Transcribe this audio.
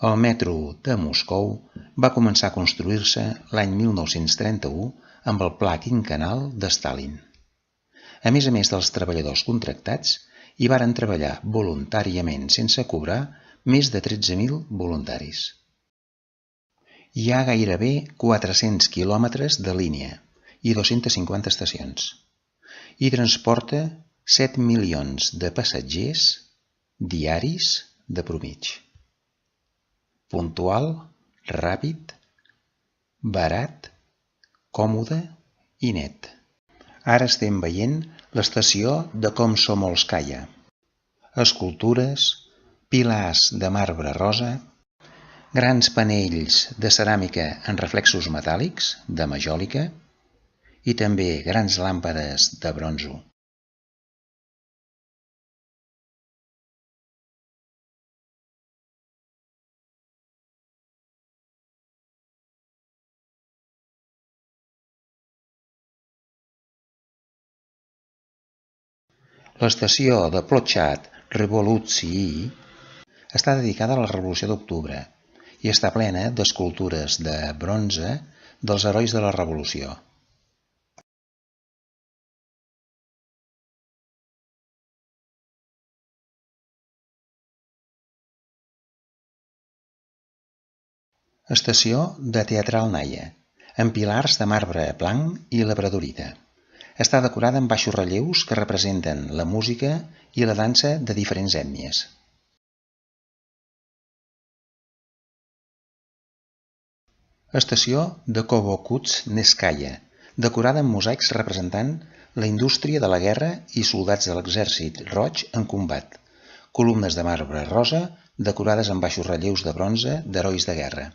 El metro de Moscou va començar a construir-se l'any 1931 amb el Pla Quinquennal de Stalin. A més dels treballadors contractats, hi varen treballar voluntàriament sense cobrar més de 13.000 voluntaris. Hi ha gairebé 400 quilòmetres de línia i 250 estacions. I transporta 7 milions de passatgers diaris de promig. Puntual, ràpid, barat, còmode i net. Ara estem veient l'estació de Komsomolskaya. Escultures, pilars de marbre rosa, grans panells de ceràmica en reflexos metàl·lics de majòlica i també grans làmpades de bronzo. L'estació de Plochad Revolutsii està dedicada a la Revolució d'Octubre i està plena d'escultures de bronze dels herois de la Revolució. Estació de Teatralnaya, amb pilars de marbre blanc i labradorita. Està decorada amb baixos relleus que representen la música i la dansa de diferents ètnies. Estació de Kobokutzneskaya, decorada amb mosaics representant la indústria de la guerra i soldats de l'Exèrcit Roig en combat. Columnes de marbre rosa decorades amb baixos relleus de bronze d'herois de guerra.